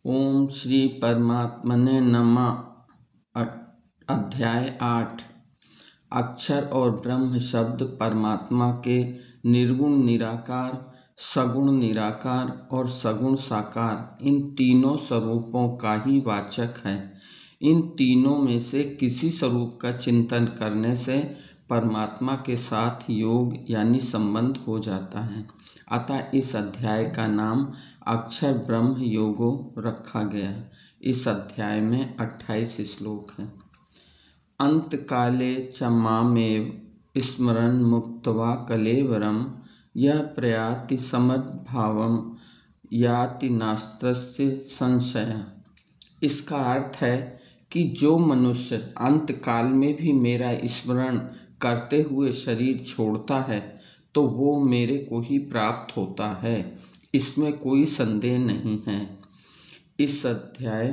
ओम श्री परमात्मने नमः। अध्याय 8। अक्षर और ब्रह्म शब्द परमात्मा के निर्गुण निराकार, सगुण निराकार और सगुण साकार इन तीनों स्वरूपों का ही वाचक है। इन तीनों में से किसी स्वरूप का चिंतन करने से परमात्मा के साथ योग यानी संबंध हो जाता है। अतः इस अध्याय का नाम अक्षर ब्रह्म योगो रखा गया। इस अध्याय में 28 श्लोक हैं। अंत काले च मामेव स्मरन् मुक्त्वा कलेवरम यह प्रयाति समद्भावम याति नास्त्यस्य संशय। इसका अर्थ है कि जो मनुष्य अंत काल में भी मेरा स्मरण करते हुए शरीर छोड़ता है तो वो मेरे को ही प्राप्त होता है, इसमें कोई संदेह नहीं है। इस अध्याय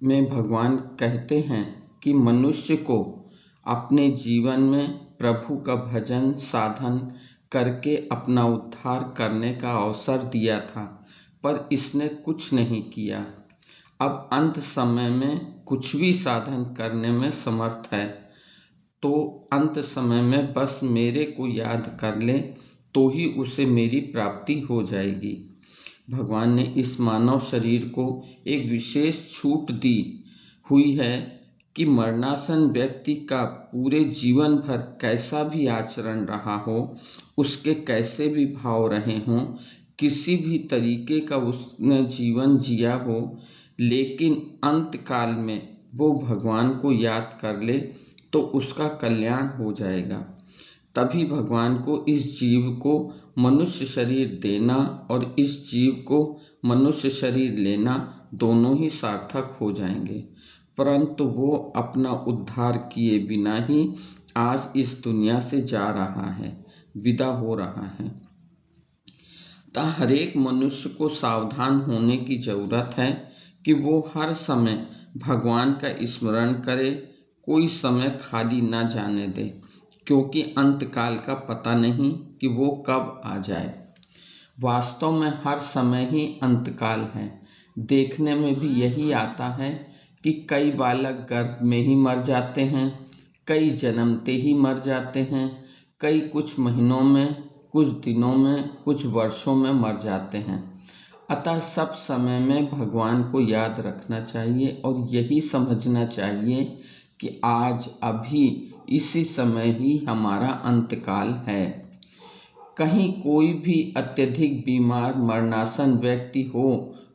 में भगवान कहते हैं कि मनुष्य को अपने जीवन में प्रभु का भजन साधन करके अपना उद्धार करने का अवसर दिया था, पर इसने कुछ नहीं किया। अब अंत समय में कुछ भी साधन करने में समर्थ है, तो अंत समय में बस मेरे को याद कर ले तो ही उसे मेरी प्राप्ति हो जाएगी। भगवान ने इस मानव शरीर को एक विशेष छूट दी हुई है कि मरणासन व्यक्ति का पूरे जीवन भर कैसा भी आचरण रहा हो, उसके कैसे भी भाव रहे हों, किसी भी तरीके का उसने जीवन जिया हो, लेकिन अंत काल में वो भगवान को याद कर ले तो उसका कल्याण हो जाएगा। तभी भगवान को इस जीव को मनुष्य शरीर देना और इस जीव को मनुष्य शरीर लेना दोनों ही सार्थक हो जाएंगे, परंतु वो अपना उद्धार किए बिना ही आज इस दुनिया से जा रहा है, विदा हो रहा है। तो हर एक मनुष्य को सावधान होने की जरूरत है कि वो हर समय भगवान का स्मरण करे, कोई समय खाली ना जाने दे, क्योंकि अंतकाल का पता नहीं कि वो कब आ जाए। वास्तव में हर समय ही अंतकाल है। देखने में भी यही आता है कि कई बालक गर्भ में ही मर जाते हैं, कई जन्मते ही मर जाते हैं, कई कुछ महीनों में, कुछ दिनों में, कुछ वर्षों में मर जाते हैं। अतः सब समय में भगवान को याद रखना चाहिए और यही समझना चाहिए कि आज अभी इसी समय ही हमारा अंतकाल है। कहीं कोई भी अत्यधिक बीमार मरणासन व्यक्ति हो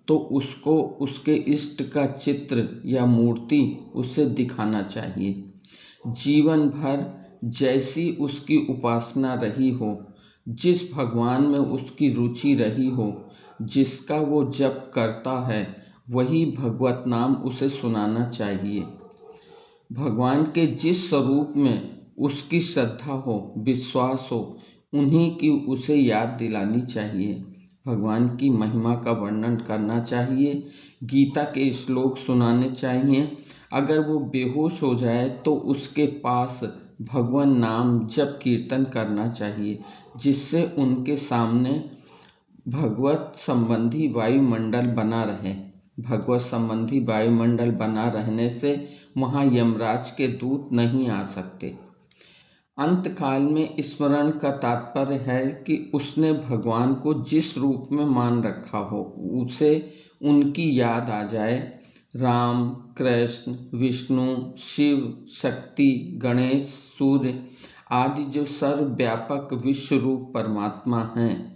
तो उसको उसके इष्ट का चित्र या मूर्ति उसे दिखाना चाहिए। जीवन भर जैसी उसकी उपासना रही हो, जिस भगवान में उसकी रुचि रही हो, जिसका वो जप करता है, वही भगवत नाम उसे सुनाना चाहिए। भगवान के जिस स्वरूप में उसकी श्रद्धा हो, विश्वास हो, उन्हीं की उसे याद दिलानी चाहिए। भगवान की महिमा का वर्णन करना चाहिए, गीता के श्लोक सुनाने चाहिए। अगर वो बेहोश हो जाए तो उसके पास भगवान नाम जप कीर्तन करना चाहिए, जिससे उनके सामने भगवत संबंधी वायुमंडल बना रहे। भगवत संबंधी वायुमंडल बना रहने से वहाँ यमराज के दूत नहीं आ सकते। अंत काल में स्मरण का तात्पर्य है कि उसने भगवान को जिस रूप में मान रखा हो उसे उनकी याद आ जाए। राम, कृष्ण, विष्णु, शिव, शक्ति, गणेश, सूर्य आदि जो सर्वव्यापक विश्व रूप परमात्मा हैं,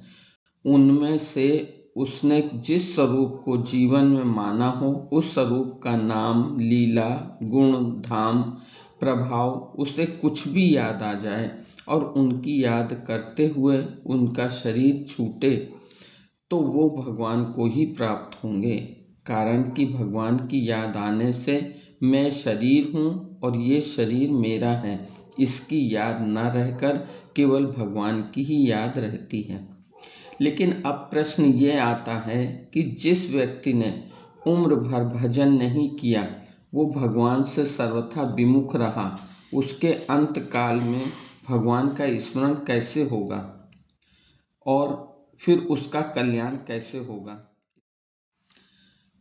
उनमें से उसने जिस स्वरूप को जीवन में माना हो, उस स्वरूप का नाम, लीला, गुण, धाम, प्रभाव उसे कुछ भी याद आ जाए और उनकी याद करते हुए उनका शरीर छूटे तो वो भगवान को ही प्राप्त होंगे। कारण कि भगवान की याद आने से मैं शरीर हूँ और ये शरीर मेरा है, इसकी याद न रहकर केवल भगवान की ही याद रहती है। लेकिन अब प्रश्न ये आता है कि जिस व्यक्ति ने उम्र भर भजन नहीं किया, वो भगवान से सर्वथा विमुख रहा, उसके अंत काल में भगवान का स्मरण कैसे होगा और फिर उसका कल्याण कैसे होगा।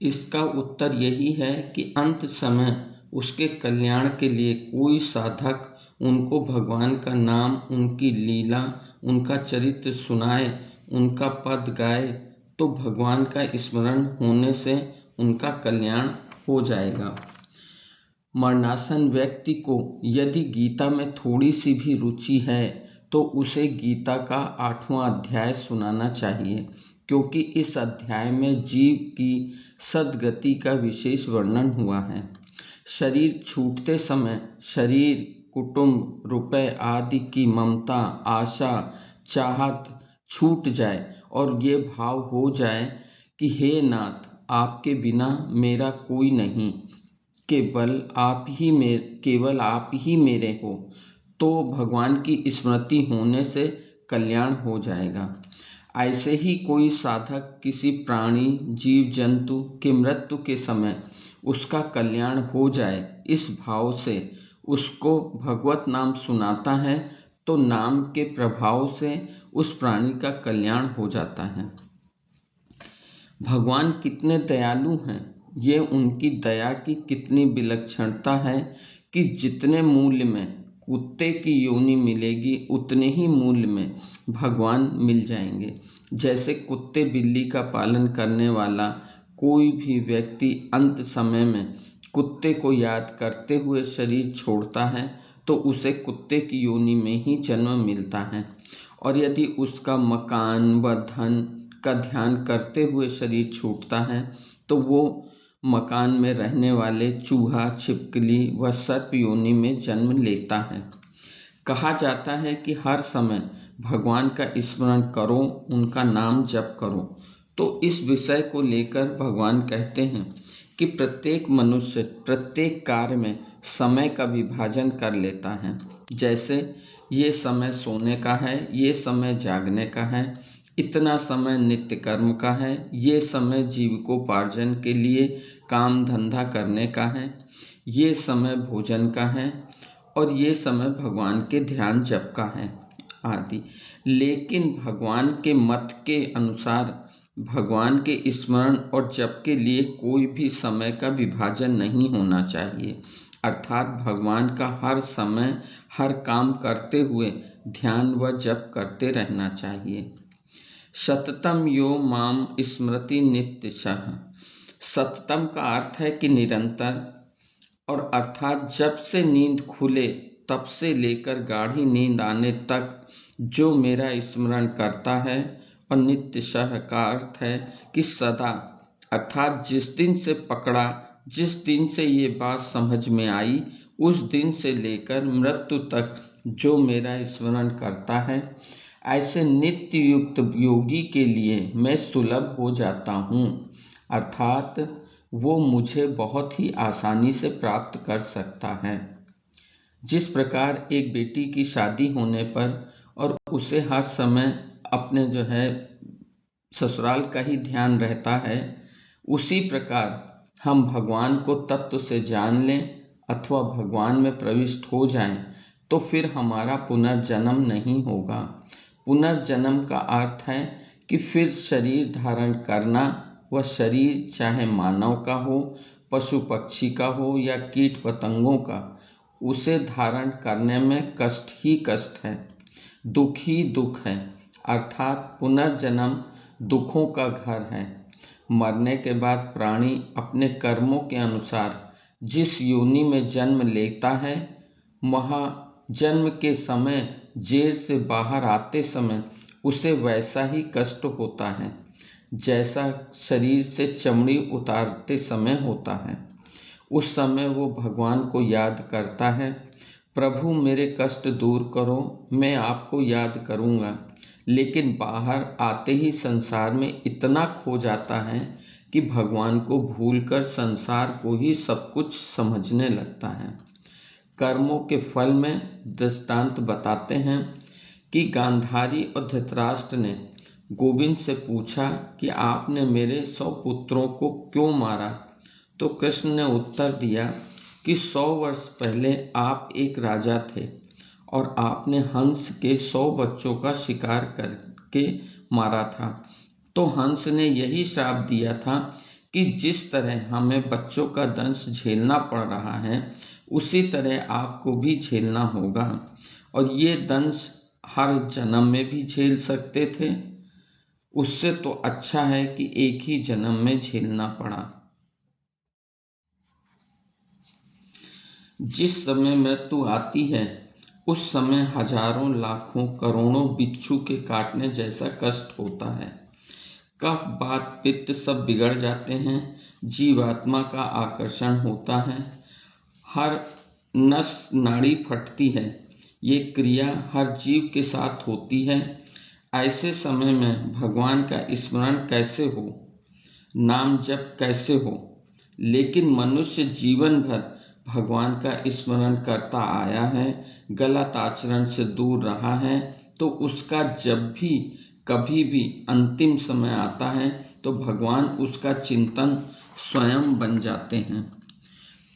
इसका उत्तर यही है कि अंत समय उसके कल्याण के लिए कोई साधक उनको भगवान का नाम, उनकी लीला, उनका चरित्र सुनाए, उनका पद गाए, तो भगवान का स्मरण होने से उनका कल्याण हो जाएगा। मरणासन व्यक्ति को यदि गीता में थोड़ी सी भी रुचि है तो उसे गीता का 8वां अध्याय सुनाना चाहिए, क्योंकि इस अध्याय में जीव की सद्गति का विशेष वर्णन हुआ है। शरीर छूटते समय शरीर, कुटुंब, रुपए आदि की ममता, आशा, चाहत छूट जाए और ये भाव हो जाए कि हे नाथ, आपके बिना मेरा कोई नहीं, केवल आप ही मेरे हो, तो भगवान की स्मृति होने से कल्याण हो जाएगा। ऐसे ही कोई साधक किसी प्राणी, जीव जंतु के मृत्यु के समय उसका कल्याण हो जाए, इस भाव से उसको भगवत नाम सुनाता है, तो नाम के प्रभाव से उस प्राणी का कल्याण हो जाता है। भगवान कितने दयालु हैं, ये उनकी दया की कितनी विलक्षणता है कि जितने मूल्य में कुत्ते की योनि मिलेगी उतने ही मूल्य में भगवान मिल जाएंगे। जैसे कुत्ते बिल्ली का पालन करने वाला कोई भी व्यक्ति अंत समय में कुत्ते को याद करते हुए शरीर छोड़ता है तो उसे कुत्ते की योनि में ही जन्म मिलता है, और यदि उसका मकान व धन का ध्यान करते हुए शरीर छूटता है तो वो मकान में रहने वाले चूहा, छिपकली व सर्प योनि में जन्म लेता है। कहा जाता है कि हर समय भगवान का स्मरण करो, उनका नाम जप करो। तो इस विषय को लेकर भगवान कहते हैं कि प्रत्येक मनुष्य प्रत्येक कार्य में समय का विभाजन कर लेता है। जैसे ये समय सोने का है, ये समय जागने का है, इतना समय नित्य कर्म का है, ये समय जीविकोपार्जन के लिए काम धंधा करने का है, ये समय भोजन का है और ये समय भगवान के ध्यान जप का है आदि। लेकिन भगवान के मत के अनुसार भगवान के स्मरण और जप के लिए कोई भी समय का विभाजन नहीं होना चाहिए, अर्थात भगवान का हर समय हर काम करते हुए ध्यान व जप करते रहना चाहिए। सततम यो माम स्मृति नित्यशः। सततम का अर्थ है कि निरंतर, और अर्थात जब से नींद खुले तब से लेकर गाढ़ी नींद आने तक जो मेरा स्मरण करता है। और नित्यशः का अर्थ है कि सदा, अर्थात जिस दिन से पकड़ा, जिस दिन से ये बात समझ में आई, उस दिन से लेकर मृत्यु तक जो मेरा स्मरण करता है, ऐसे नित्य युक्त योगी के लिए मैं सुलभ हो जाता हूँ, अर्थात वो मुझे बहुत ही आसानी से प्राप्त कर सकता है। जिस प्रकार एक बेटी की शादी होने पर और उसे हर समय अपने ससुराल का ही ध्यान रहता है, उसी प्रकार हम भगवान को तत्व से जान लें अथवा भगवान में प्रविष्ट हो जाएं, तो फिर हमारा पुनर्जन्म नहीं होगा। पुनर्जन्म का अर्थ है कि फिर शरीर धारण करना, वह शरीर चाहे मानव का हो, पशु पक्षी का हो या कीट पतंगों का, उसे धारण करने में कष्ट ही कष्ट है, दुख ही दुख है, अर्थात पुनर्जन्म दुखों का घर है। मरने के बाद प्राणी अपने कर्मों के अनुसार जिस योनि में जन्म लेता है, वहाँ जन्म के समय जेल से बाहर आते समय उसे वैसा ही कष्ट होता है जैसा शरीर से चमड़ी उतारते समय होता है। उस समय वो भगवान को याद करता है, प्रभु मेरे कष्ट दूर करो, मैं आपको याद करूँगा। लेकिन बाहर आते ही संसार में इतना खो जाता है कि भगवान को भूलकर संसार को ही सब कुछ समझने लगता है। कर्मों के फल में दृष्टांत बताते हैं कि गांधारी और धृतराष्ट्र ने गोविंद से पूछा कि आपने मेरे 100 पुत्रों को क्यों मारा। तो कृष्ण ने उत्तर दिया कि 100 वर्ष पहले आप एक राजा थे और आपने हंस के 100 बच्चों का शिकार करके मारा था। तो हंस ने यही श्राप दिया था कि जिस तरह हमें बच्चों का दंश झेलना पड़ रहा है, उसी तरह आपको भी झेलना होगा। और ये दंश हर जन्म में भी झेल सकते थे, उससे तो अच्छा है कि एक ही जन्म में झेलना पड़ा। जिस समय मृत्यु आती है, उस समय हजारों लाखों करोड़ों बिच्छू के काटने जैसा कष्ट होता है। कफ वात पित्त सब बिगड़ जाते हैं, जीवात्मा का आकर्षण होता है, हर नस नाड़ी फटती है। ये क्रिया हर जीव के साथ होती है। ऐसे समय में भगवान का स्मरण कैसे हो, नाम जप कैसे हो? लेकिन मनुष्य जीवन भर भगवान का स्मरण करता आया है, गलत आचरण से दूर रहा है, तो उसका जब भी कभी भी अंतिम समय आता है तो भगवान उसका चिंतन स्वयं बन जाते हैं।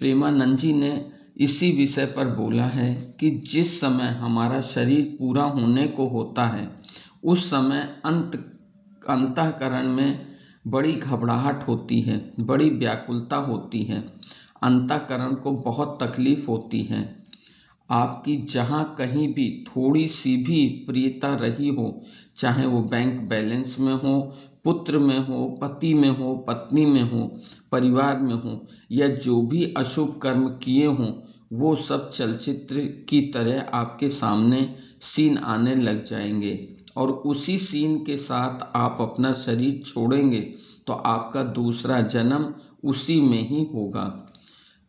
प्रेमानंद जी ने इसी विषय पर बोला है कि जिस समय हमारा शरीर पूरा होने को होता है, उस समय अंतःकरण में बड़ी घबराहट होती है, बड़ी व्याकुलता होती है, अंतःकरण को बहुत तकलीफ होती है। आपकी जहाँ कहीं भी थोड़ी सी भी प्रियता रही हो, चाहे वो बैंक बैलेंस में हो, पुत्र में हो, पति में हो, पत्नी में हो, परिवार में हो, या जो भी अशुभ कर्म किए हों, वो सब चलचित्र की तरह आपके सामने सीन आने लग जाएंगे और उसी सीन के साथ आप अपना शरीर छोड़ेंगे तो आपका दूसरा जन्म उसी में ही होगा।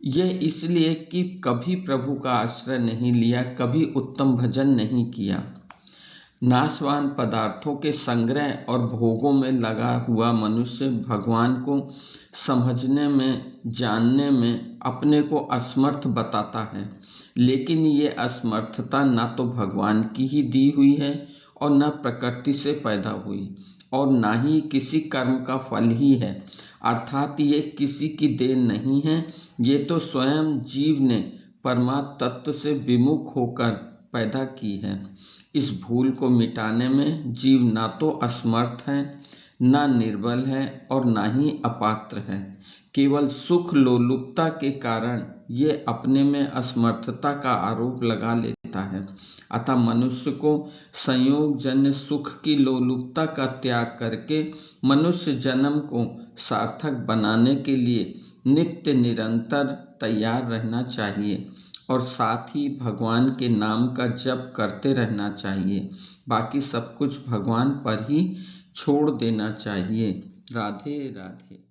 यह इसलिए कि कभी प्रभु का आश्रय नहीं लिया, कभी उत्तम भजन नहीं किया। नाशवान पदार्थों के संग्रह और भोगों में लगा हुआ मनुष्य भगवान को समझने में, जानने में अपने को असमर्थ बताता है। लेकिन ये असमर्थता ना तो भगवान की ही दी हुई है और न प्रकृति से पैदा हुई और ना ही किसी कर्म का फल ही है, अर्थात ये किसी की देन नहीं है। ये तो स्वयं जीव ने परमात्म तत्व से विमुख होकर पैदा की है। इस भूल को मिटाने में जीव ना तो असमर्थ है, ना निर्बल है और ना ही अपात्र है। केवल सुख लोलुपता के कारण ये अपने में असमर्थता का आरोप लगा लेता है। अतः मनुष्य को संयोगजन्य सुख की लोलुपता का त्याग करके मनुष्य जन्म को सार्थक बनाने के लिए नित्य निरंतर तैयार रहना चाहिए और साथ ही भगवान के नाम का जप करते रहना चाहिए। बाकी सब कुछ भगवान पर ही छोड़ देना चाहिए। राधे राधे।